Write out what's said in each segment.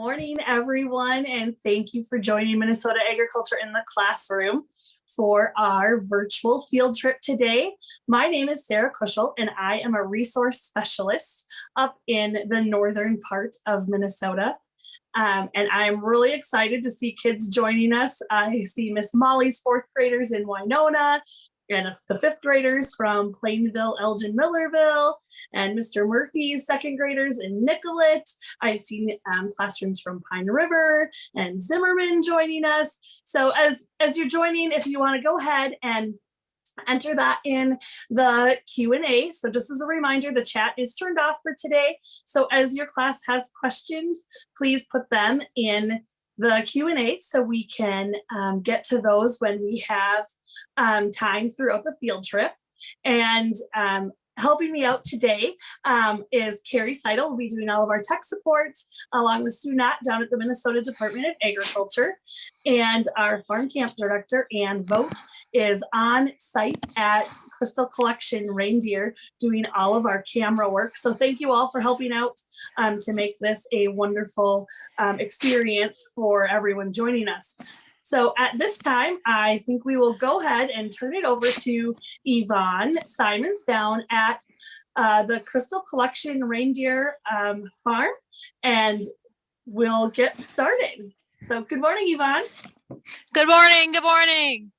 morning, everyone, and thank you for joining Minnesota Agriculture in the Classroom for our virtual field trip today. My name is Sarah Kuschel, and I am a resource specialist up in the northern part of Minnesota. And I'm really excited to see kids joining us. I see Miss Molly's fourth graders in Winona, and the fifth graders from Plainville, Elgin, Millerville, and Mr. Murphy's second graders in Nicollet. I've seen classrooms from Pine River and Zimmerman joining us. So as you're joining, if you want to go ahead and enter that in the Q&A. So just as a reminder, the chat is turned off for today. So as your class has questions, please put them in the Q&A so we can get to those when we have time throughout the field trip. And helping me out today is Carrie Seidel. We'll be doing all of our tech support along with Sue Knott down at the Minnesota Department of Agriculture. And our farm camp director, Ann Vogt, is on site at Crystal Collection Reindeer doing all of our camera work. So thank you all for helping out to make this a wonderful experience for everyone joining us. So at this time, I think we will go ahead and turn it over to Yvonne Simon down at the Crystal Collection Reindeer farm, and we'll get started. So good morning, Yvonne. Good morning. Good morning.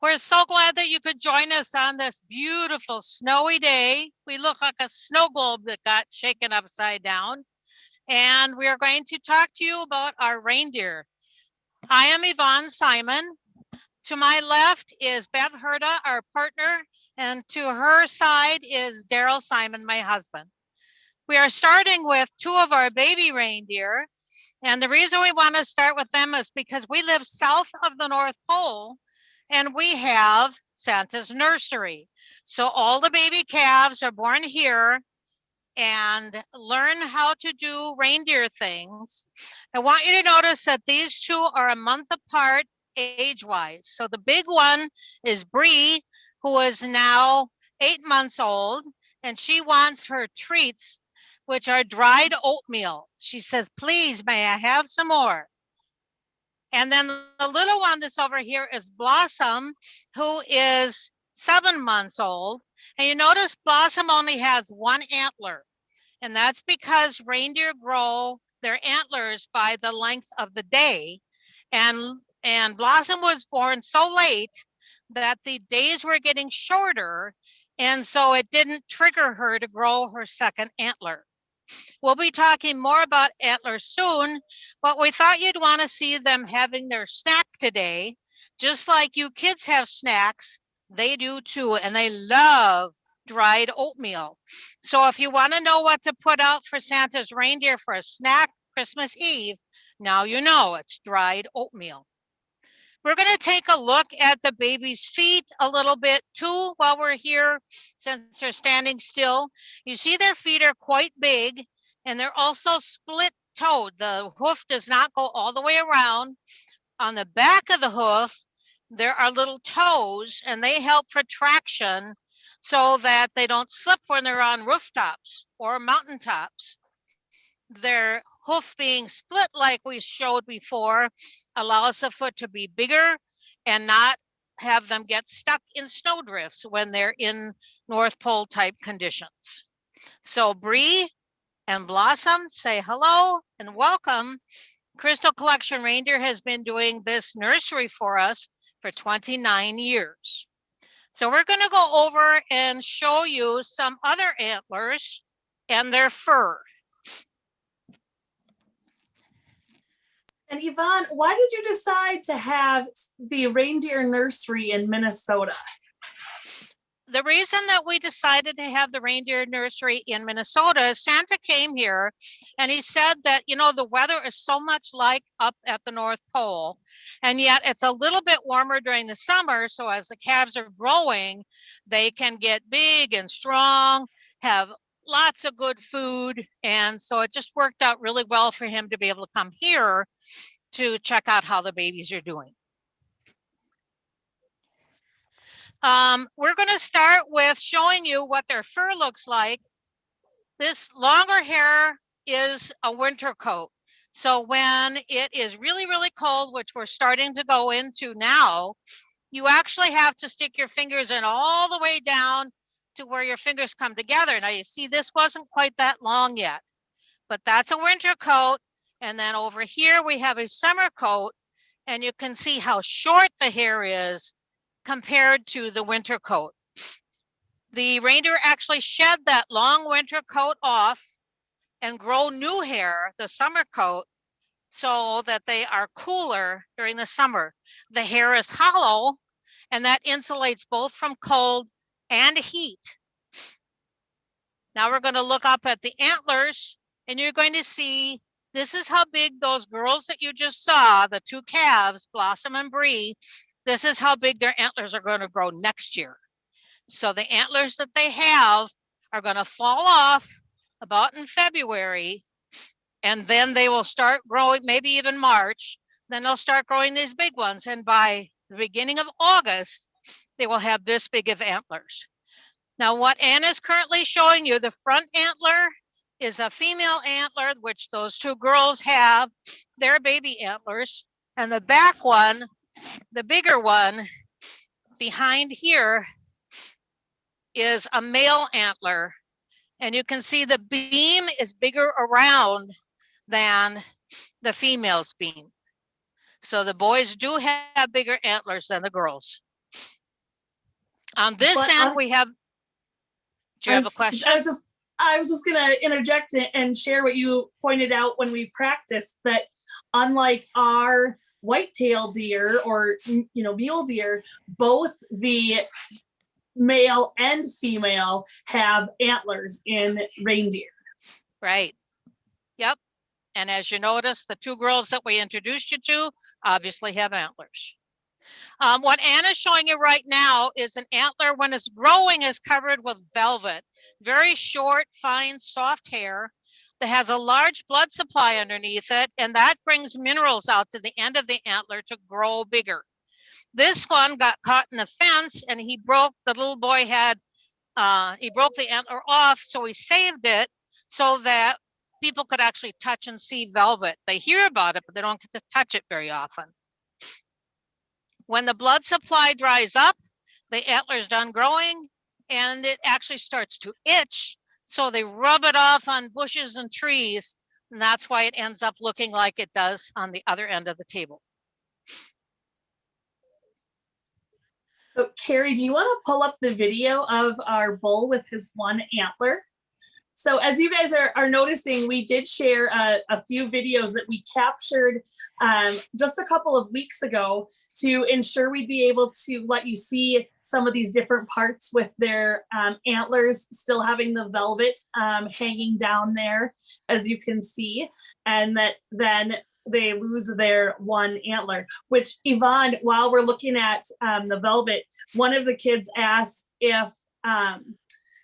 We're so glad that you could join us on this beautiful snowy day. We look like a snow globe that got shaken upside down. And we are going to talk to you about our reindeer. I am Yvonne Simon. To my left is Bev Herda, our partner, and to her side is Daryl Simon, my husband. We are starting with two of our baby reindeer, and the reason we want to start with them is because we live south of the North Pole, and we have Santa's nursery. So all the baby calves are born here and learn how to do reindeer things. I want you to notice that these two are a month apart age-wise. So the big one is Bree, who is now 8 months old, and she wants her treats, which are dried oatmeal. She says, please, may I have some more? And then the little one that's over here is Blossom, who is 7 months old. And you notice Blossom only has one antler. And that's because reindeer grow their antlers by the length of the day. And Blossom was born so late that the days were getting shorter. And so it didn't trigger her to grow her second antler. We'll be talking more about antlers soon, but we thought you'd want to see them having their snack today. Just like you kids have snacks, they do too, and they love dried oatmeal. So if you want to know what to put out for Santa's reindeer for a snack Christmas Eve, now you know it's dried oatmeal. We're going to take a look at the baby's feet a little bit too while we're here, since they're standing still. You see their feet are quite big, and they're also split-toed. The hoof does not go all the way around. On the back of the hoof, there are little toes, and they help for traction so that they don't slip when they're on rooftops or mountaintops. Their hoof being split like we showed before allows the foot to be bigger and not have them get stuck in snowdrifts when they're in North Pole type conditions. So Bree and Blossom, say hello and welcome. Crystal Collection Reindeer has been doing this nursery for us for 29 years. So we're going to go over and show you some other antlers and their fur. And Yvonne, why did you decide to have the reindeer nursery in Minnesota? The reason that we decided to have the reindeer nursery in Minnesota is Santa came here and he said that, you know, the weather is so much like up at the North Pole, and yet it's a little bit warmer during the summer. So as the calves are growing, they can get big and strong, have lots of good food. And so it just worked out really well for him to be able to come here to check out how the babies are doing. We're going to start with showing you what their fur looks like. This longer hair is a winter coat. So when it is really, really cold, which we're starting to go into now, you actually have to stick your fingers in all the way down to where your fingers come together. Now you see this wasn't quite that long yet, but that's a winter coat. And then over here we have a summer coat, and you can see how short the hair is compared to the winter coat. The reindeer actually shed that long winter coat off and grow new hair, the summer coat, so that they are cooler during the summer. The hair is hollow, and that insulates both from cold and heat. Now we're going to look up at the antlers, and you're going to see this is how big those girls that you just saw, the two calves, Blossom and Bree, this is how big their antlers are going to grow next year. So the antlers that they have are going to fall off about in February, and then they will start growing, maybe even March. Then they'll start growing these big ones. And by the beginning of August, they will have this big of antlers. Now, what Anna's currently showing you, the front antler is a female antler, which those two girls have, their baby antlers. And the back one, the bigger one behind here, is a male antler. And you can see the beam is bigger around than the female's beam. So the boys do have bigger antlers than the girls. On this end, we have, do you have a question? I was just gonna interject and share what you pointed out when we practiced, that unlike our white-tailed deer or mule deer, both the male and female have antlers in reindeer. Right. Yep. And as you notice, the two girls that we introduced you to obviously have antlers. What Anna's showing you right now is an antler when it's growing is covered with velvet, very short, fine, soft hair that has a large blood supply underneath it, and that brings minerals out to the end of the antler to grow bigger. This one got caught in a fence, and he broke, the little boy had, he broke the antler off, so he saved it so that people could actually touch and see velvet. They hear about it, but they don't get to touch it very often. When the blood supply dries up, the antler's done growing, and it actually starts to itch. So they rub it off on bushes and trees, and that's why it ends up looking like it does on the other end of the table. So Carrie, do you want to pull up the video of our bull with his one antler? So as you guys are noticing, we did share a few videos that we captured just a couple of weeks ago to ensure we'd be able to let you see some of these different parts with their antlers still having the velvet hanging down there, as you can see, and that then they lose their one antler, which Yvonne, while we're looking at the velvet, one of the kids asked if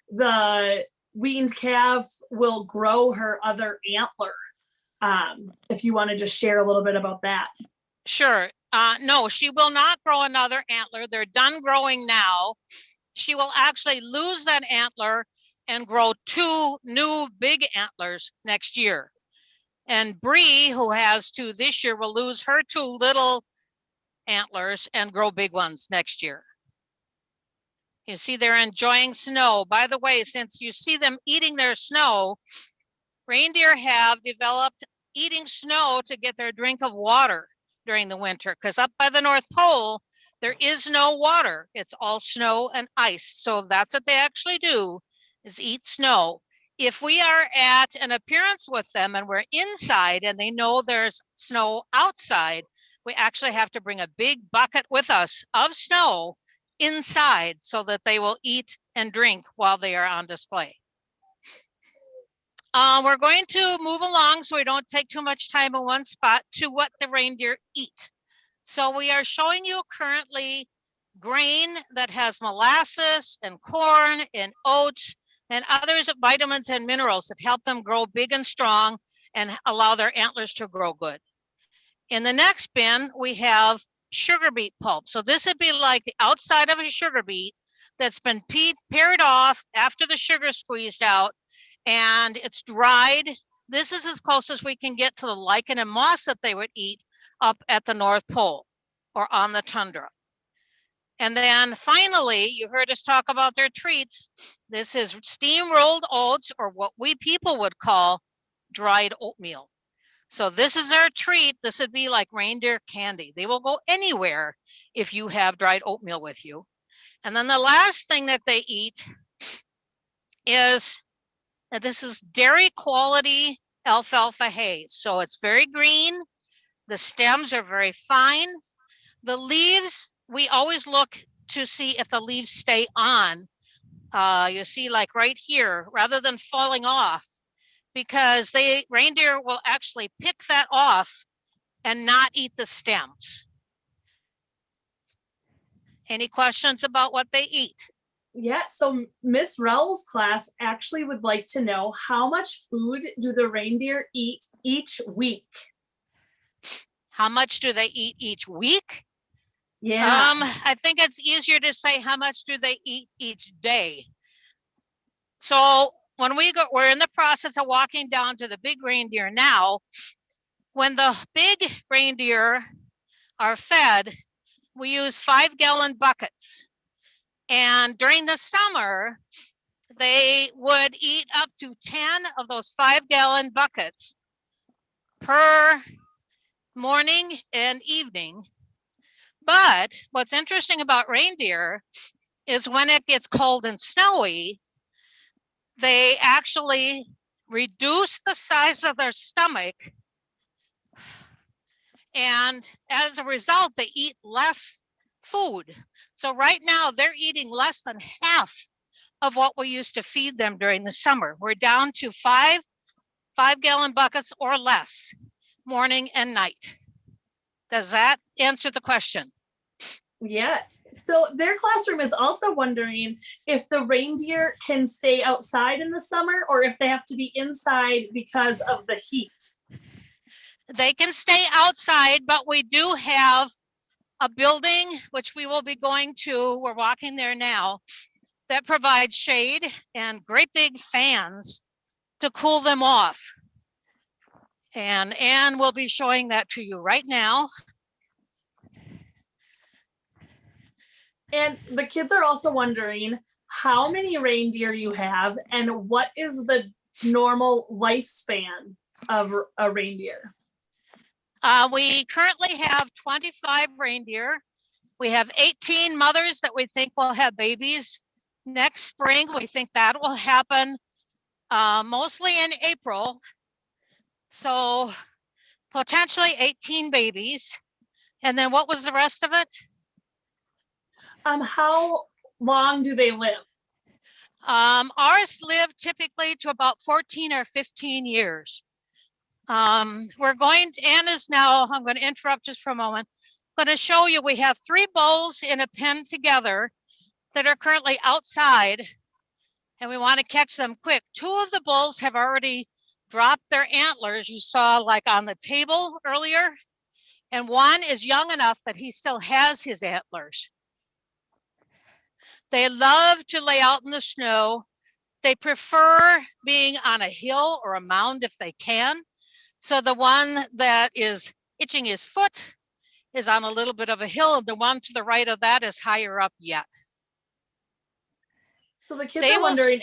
the weaned calf will grow her other antler. If you want to just share a little bit about that. Sure. No, she will not grow another antler. They're done growing now. She will actually lose that antler and grow two new big antlers next year. And Bree, who has two this year, will lose her two little antlers and grow big ones next year. You see, they're enjoying snow. By the way, since you see them eating their snow, reindeer have developed eating snow to get their drink of water during the winter, because up by the North Pole, there is no water. It's all snow and ice. So that's what they actually do, is eat snow. If we are at an appearance with them and we're inside and they know there's snow outside, we actually have to bring a big bucket with us of snow inside so that they will eat and drink while they are on display. We're going to move along so we don't take too much time in one spot to what the reindeer eat. So we are showing you currently grain that has molasses and corn and oats and others vitamins and minerals that help them grow big and strong and allow their antlers to grow good. In the next bin, we have sugar beet pulp. So this would be like the outside of a sugar beet that's been pared off after the sugar squeezed out, and it's dried This is as close as we can get to the lichen and moss that they would eat up at the North Pole or on the tundra. And then finally, you heard us talk about their treats. This is steam-rolled oats, or what we people would call dried oatmeal. So this is our treat. This would be like reindeer candy. They will go anywhere if you have dried oatmeal with you. And then the last thing that they eat is, this is dairy quality alfalfa hay. So it's very green. The stems are very fine. The leaves, we always look to see if the leaves stay on. You see, like right here, rather than falling off, because reindeer will actually pick that off and not eat the stems. Any questions about what they eat? Yeah, so Miss Rowell's class actually would like to know, how much food do the reindeer eat each week? How much do they eat each week? Yeah. I think it's easier to say how much do they eat each day. So when we're in the process of walking down to the big reindeer now. When the big reindeer are fed, we use 5-gallon buckets. And during the summer, they would eat up to 10 of those 5-gallon buckets per morning and evening. But what's interesting about reindeer is when it gets cold and snowy, they actually reduce the size of their stomach. And as a result, they eat less food. So right now they're eating less than half of what we used to feed them during the summer. We're down to 5-gallon buckets or less, morning and night. Does that answer the question? Yes. So their classroom is also wondering if the reindeer can stay outside in the summer or if they have to be inside because of the heat. They can stay outside, but we do have a building, which we will be going to, we're walking there now, that provides shade and great big fans to cool them off. And Anne will be showing that to you right now. And the kids are also wondering how many reindeer you have and what is the normal lifespan of a reindeer. We currently have 25 reindeer. We have 18 mothers that we think will have babies next spring. We think that will happen mostly in April. So potentially 18 babies. And then what was the rest of it? How long do they live? Ours live typically to about 14 or 15 years. We're going to, Anna's now, I'm going to interrupt just for a moment. I'm going to show you, we have 3 bulls in a pen together that are currently outside, and we want to catch them quick. 2 of the bulls have already dropped their antlers, you saw like on the table earlier, and 1 is young enough that he still has his antlers. They love to lay out in the snow. They prefer being on a hill or a mound if they can. So the one that is itching his foot is on a little bit of a hill, and the one to the right of that is higher up yet. So the kids are wondering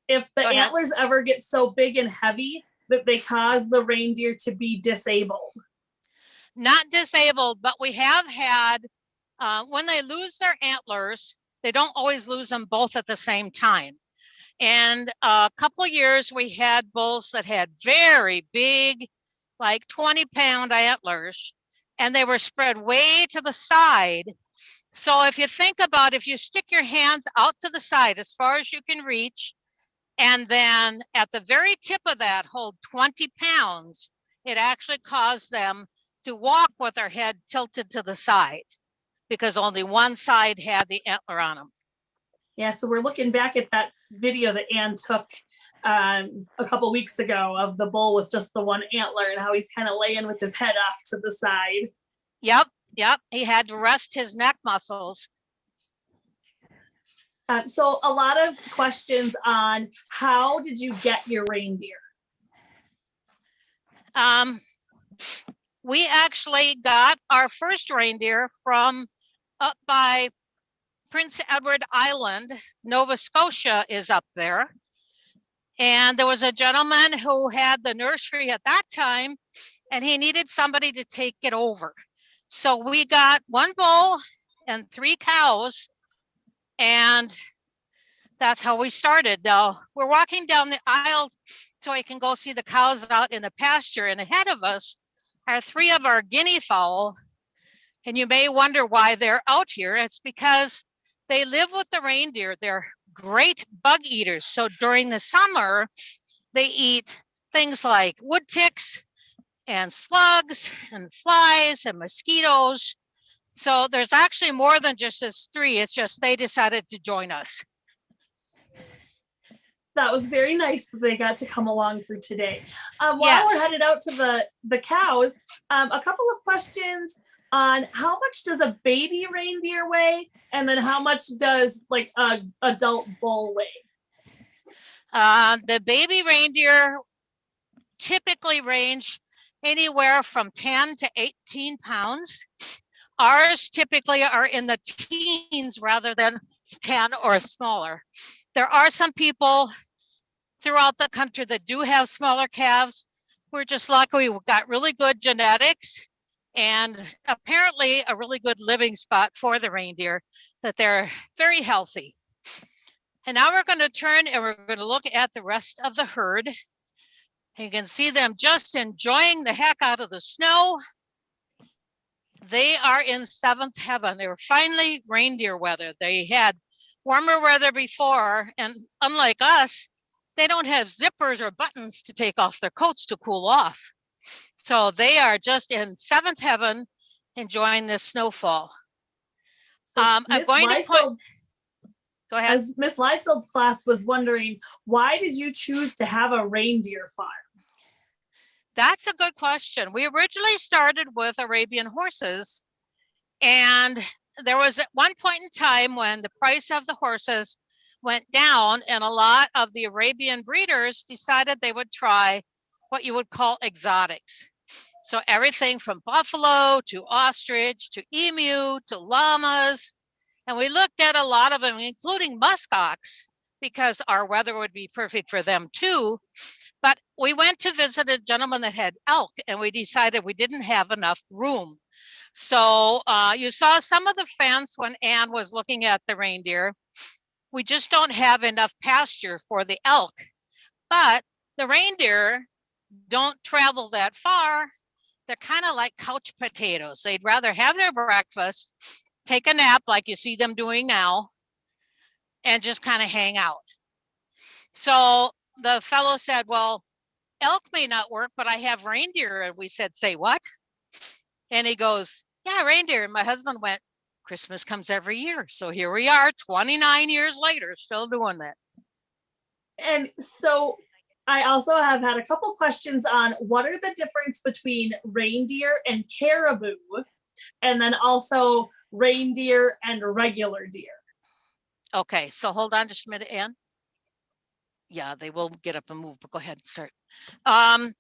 if the antlers ever get so big and heavy that they cause the reindeer to be disabled. Not disabled, but we have had, when they lose their antlers, they don't always lose them both at the same time. And a couple of years we had bulls that had very big, like 20-pound antlers, and they were spread way to the side. So if you think about, if you stick your hands out to the side as far as you can reach, and then at the very tip of that hold 20 pounds, it actually caused them to walk with their head tilted to the side because only one side had the antler on them. Yeah, so we're looking back at that video that Anne took a couple weeks ago of the bull with just the one antler and how he's kind of laying with his head off to the side. Yep. He had to rest his neck muscles. So a lot of questions on how did you get your reindeer? Um, we actually got our first reindeer from up by Prince Edward Island. Nova Scotia is up there. And there was a gentleman who had the nursery at that time, and he needed somebody to take it over. So we got one bull and 3 cows, and that's how we started. Now we're walking down the aisle so I can go see the cows out in the pasture, and ahead of us are 3 of our guinea fowl. And you may wonder why they're out here. It's because they live with the reindeer. They're great bug eaters. So during the summer, they eat things like wood ticks and slugs and flies and mosquitoes. So there's actually more than just this 3. It's just they decided to join us. That was very nice that they got to come along for today. While Yes. we're headed out to the cows, a couple of questions on how much does a baby reindeer weigh, and then how much does like a adult bull weigh? The baby reindeer typically range anywhere from 10 to 18 pounds. Ours typically are in the teens rather than 10 or smaller. There are some people throughout the country that do have smaller calves. We're just lucky we've got really good genetics and apparently a really good living spot for the reindeer, that they're very healthy. And now we're going to turn and we're going to look at the rest of the herd. You can see them just enjoying the heck out of the snow. They are in 7th heaven. They were finally reindeer weather. They had warmer weather before, and unlike us, they don't have zippers or buttons to take off their coats to cool off. So they are just in 7th heaven, enjoying this snowfall. So I'm going to point. Go ahead. As Miss Liefeld's class was wondering, why did you choose to have a reindeer farm? That's a good question. We originally started with Arabian horses, and there was at one point in time when the price of the horses went down, and a lot of the Arabian breeders decided they would try what you would call exotics. So everything from buffalo to ostrich to emu to llamas. And we looked at a lot of them, including muskox, because our weather would be perfect for them too. But we went to visit a gentleman that had elk, and we decided we didn't have enough room. So you saw some of the fence when Anne was looking at the reindeer. We just don't have enough pasture for the elk. But the reindeer don't travel that far. They're kind of like couch potatoes. They'd rather have their breakfast, take a nap like you see them doing now, and just kind of hang out. So the fellow said, well, elk may not work, but I have reindeer. And we said, say what? And he goes, yeah, reindeer. And my husband went, Christmas comes every year. So here we are 29 years later, still doing that. And so I also have had a couple questions on what are the difference between reindeer and caribou, and then also reindeer and regular deer. Okay, so hold on just a minute, Ann. Yeah, they will get up and move, but go ahead and start.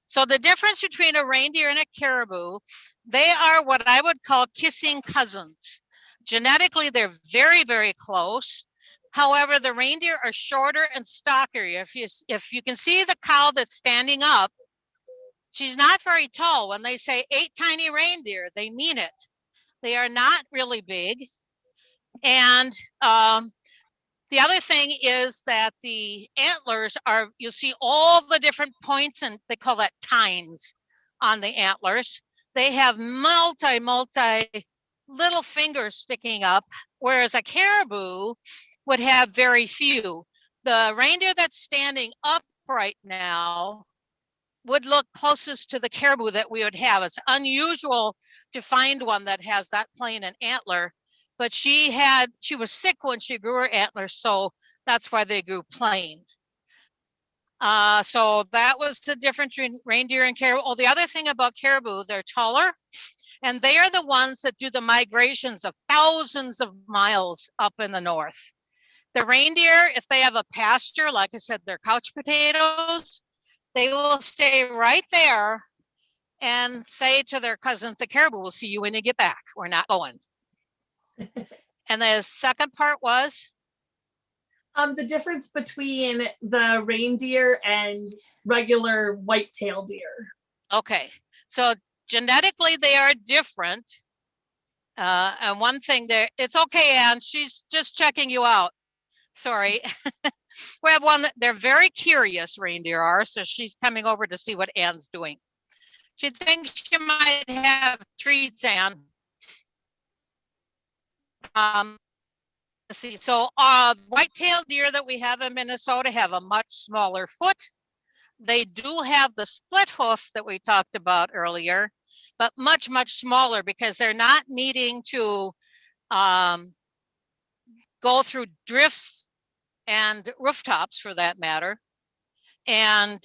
So the difference between a reindeer and a caribou, they are what I would call kissing cousins. Genetically, they're very, very close. However, the reindeer are shorter and stockier. If you can see the cow that's standing up, she's not very tall. When they say 8 tiny reindeer, they mean it. They are not really big. And the other thing is that the antlers are, you see all the different points, and they call that tines on the antlers. They have multi little fingers sticking up, whereas a caribou would have very few. The reindeer that's standing up right now would look closest to the caribou that we would have. It's unusual to find one that has that plain an antler, but she was sick when she grew her antlers, so that's why they grew plain. So that was the difference between reindeer and caribou. Oh, the other thing about caribou, they're taller, and they are the ones that do the migrations of thousands of miles up in the north. The reindeer, if they have a pasture, like I said, they're couch potatoes, they will stay right there and say to their cousins, the caribou will see you when you get back. We're not going. And the second part was? The difference between the reindeer and regular white-tailed deer. Okay, so genetically they are different. And one thing there, it's okay, Anne, she's just checking you out. Sorry. We have one that they're very curious, reindeer are, so she's coming over to see what Anne's doing. She thinks she might have treats, Anne. Let's see, so white-tailed deer that we have in Minnesota have a much smaller foot. They do have the split hoof that we talked about earlier, but much, much smaller because they're not needing to go through drifts and rooftops for that matter. And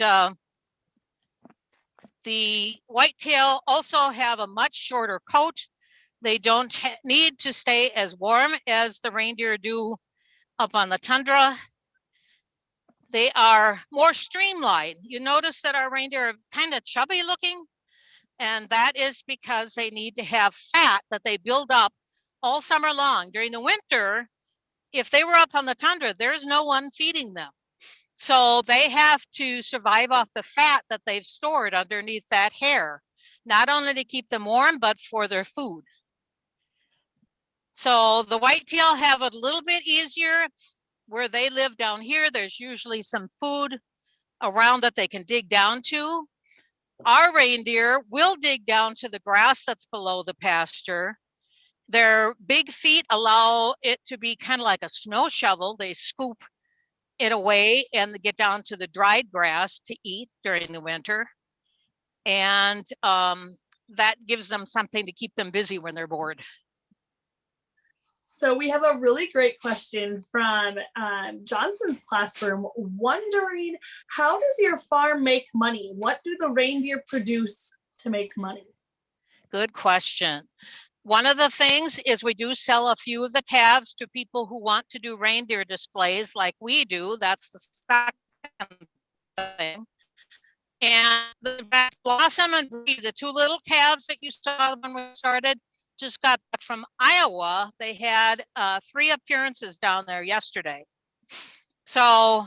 the whitetail also have a much shorter coat. They don't need to stay as warm as the reindeer do up on the tundra. They are more streamlined. You notice that our reindeer are kind of chubby looking, and that is because they need to have fat that they build up all summer long. During the winter, if they were up on the tundra, there's no one feeding them. So they have to survive off the fat that they've stored underneath that hair, not only to keep them warm, but for their food. So the whitetail have a little bit easier. Where they live down here, there's usually some food around that they can dig down to. Our reindeer will dig down to the grass that's below the pasture. Their big feet allow it to be kind of like a snow shovel. They scoop it away and get down to the dried grass to eat during the winter. And that gives them something to keep them busy when they're bored. So we have a really great question from Johnson's classroom, wondering, how does your farm make money? What do the reindeer produce to make money? Good question. One of the things is we do sell a few of the calves to people who want to do reindeer displays like we do. That's the second thing. And the Blossom and Bree, the two little calves that you saw when we started, just got back from Iowa. They had 3 appearances down there yesterday. So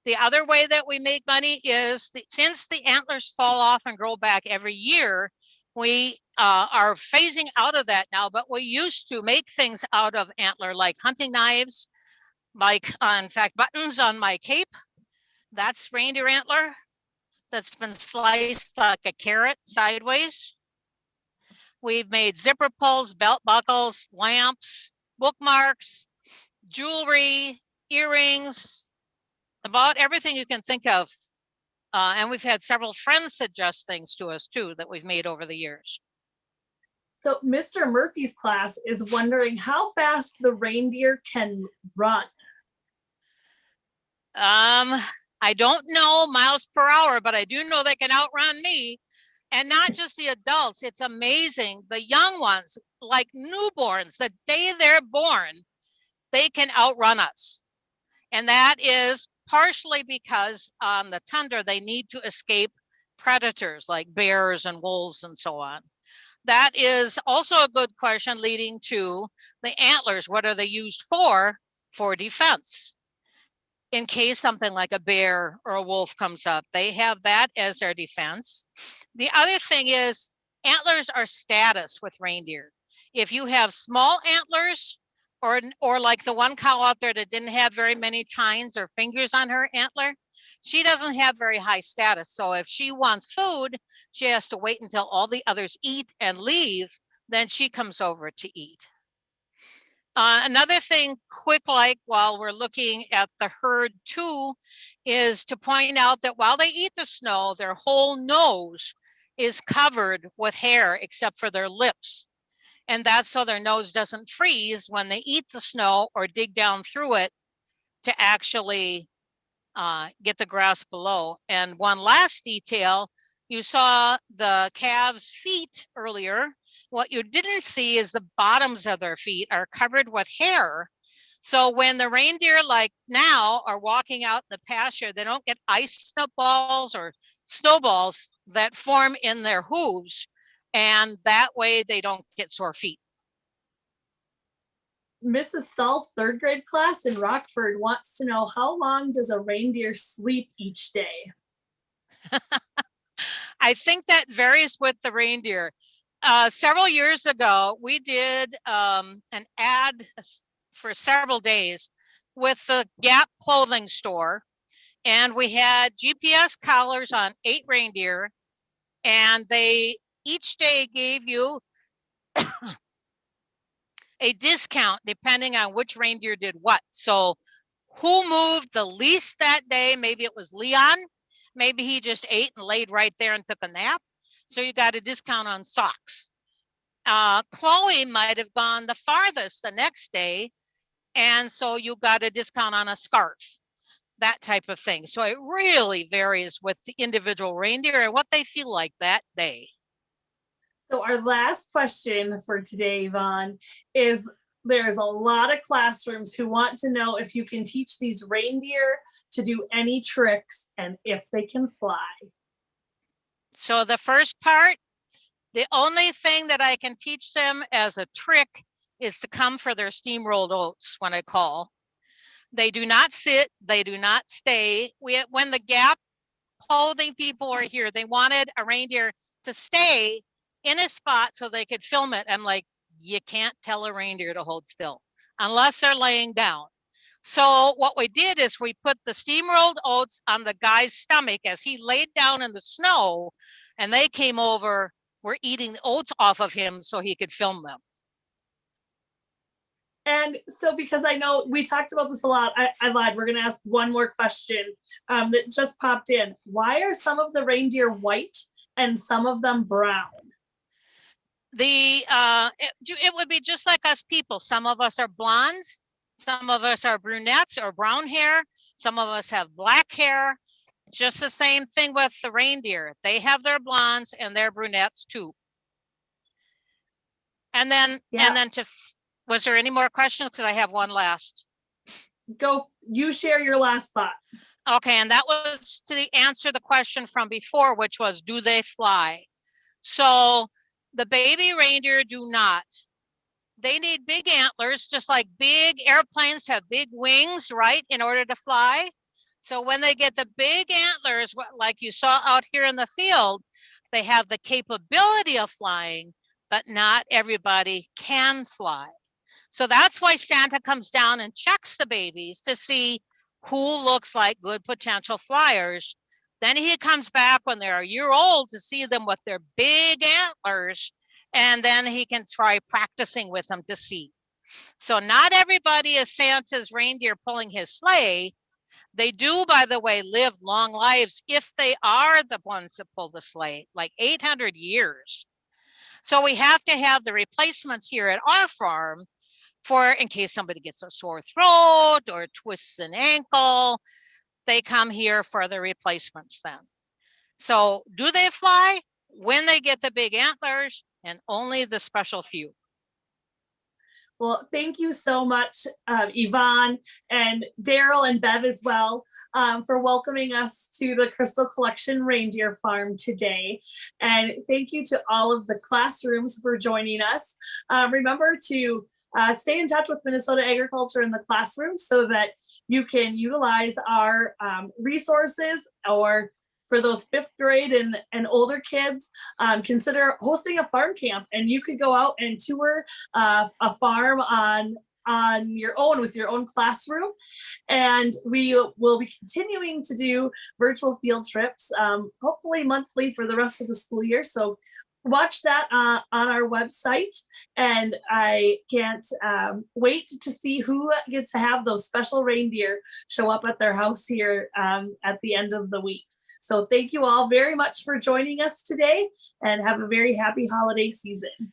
the other way that we make money is since the antlers fall off and grow back every year, we are phasing out of that now, but we used to make things out of antler, like hunting knives, like in fact, buttons on my cape. That's reindeer antler that's been sliced like a carrot sideways. We've made zipper pulls, belt buckles, lamps, bookmarks, jewelry, earrings, about everything you can think of. And we've had several friends suggest things to us too that we've made over the years. So Mr. Murphy's class is wondering how fast the reindeer can run. I don't know miles per hour, but I do know they can outrun me. And not just the adults, it's amazing. The young ones, like newborns, the day they're born, they can outrun us. And that is partially because on the tundra, they need to escape predators like bears and wolves and so on. That is also a good question leading to the antlers. What are they used for? For defense. In case something like a bear or a wolf comes up, they have that as their defense. The other thing is antlers are status with reindeer. If you have small antlers, or like the one cow out there that didn't have very many tines or fingers on her antler, she doesn't have very high status. So if she wants food, she has to wait until all the others eat and leave, then she comes over to eat. Another thing quick, like while we're looking at the herd too, is to point out that while they eat the snow, their whole nose is covered with hair except for their lips. And that's so their nose doesn't freeze when they eat the snow or dig down through it to actually get the grass below. And one last detail, you saw the calves' feet earlier. What you didn't see is the bottoms of their feet are covered with hair So when the reindeer like now are walking out in the pasture, they don't get ice snowballs or snowballs that form in their hooves. And that way they don't get sore feet. Mrs. Stahl's third grade class in Rockford wants to know, how long does a reindeer sleep each day? I think that varies with the reindeer. Several years ago, we did an ad for several days with the Gap clothing store, and we had GPS collars on 8 reindeer, and they each day gave you a discount depending on which reindeer did what. So who moved the least that day? Maybe it was Leon. Maybe he just ate and laid right there and took a nap. So you got a discount on socks. Chloe might have gone the farthest the next day, and so you got a discount on a scarf, that type of thing. So it really varies with the individual reindeer and what they feel like that day. So our last question for today, Yvonne, is there's a lot of classrooms who want to know if you can teach these reindeer to do any tricks and if they can fly. So the first part, the only thing that I can teach them as a trick is to come for their steamrolled oats when I call. They do not sit, they do not stay. When the Gap clothing people were here, they wanted a reindeer to stay in a spot so they could film it. I'm like, you can't tell a reindeer to hold still unless they're laying down. So what we did is we put the steamrolled oats on the guy's stomach as he laid down in the snow, and they came over, were eating the oats off of him so he could film them. And so, because I know we talked about this a lot, I lied. We're going to ask one more question that just popped in. Why are some of the reindeer white and some of them brown? It would be just like us people. Some of us are blondes, some of us are brunettes or brown hair, some of us have black hair. Just the same thing with the reindeer. They have their blondes and their brunettes too. And then, was there any more questions? Because I have one last. Go, you share your last thought. Okay, and that was to answer the question from before, which was, do they fly? So the baby reindeer do not. They need big antlers, just like big airplanes have big wings, right, in order to fly. So when they get the big antlers, like you saw out here in the field, they have the capability of flying, but not everybody can fly. So that's why Santa comes down and checks the babies to see who looks like good potential flyers. Then he comes back when they're a year old to see them with their big antlers, and then he can try practicing with them to see. So not everybody is Santa's reindeer pulling his sleigh. They do, by the way, live long lives if they are the ones that pull the sleigh, like 800 years. So we have to have the replacements here at our farm for in case somebody gets a sore throat or twists an ankle, they come here for the replacements then. So do they fly? When they get the big antlers, and only the special few. Well, thank you so much, Yvonne and Daryl and Bev as well, for welcoming us to the Crystal Collection Reindeer Farm today. And thank you to all of the classrooms for joining us. Remember to stay in touch with Minnesota Agriculture in the classroom so that you can utilize our resources, or for those 5th grade and older kids, consider hosting a farm camp, and you could go out and tour a farm on your own with your own classroom. And we will be continuing to do virtual field trips, hopefully monthly for the rest of the school year. So watch that on our website, and I can't wait to see who gets to have those special reindeer show up at their house here at the end of the week. So thank you all very much for joining us today, and have a very happy holiday season.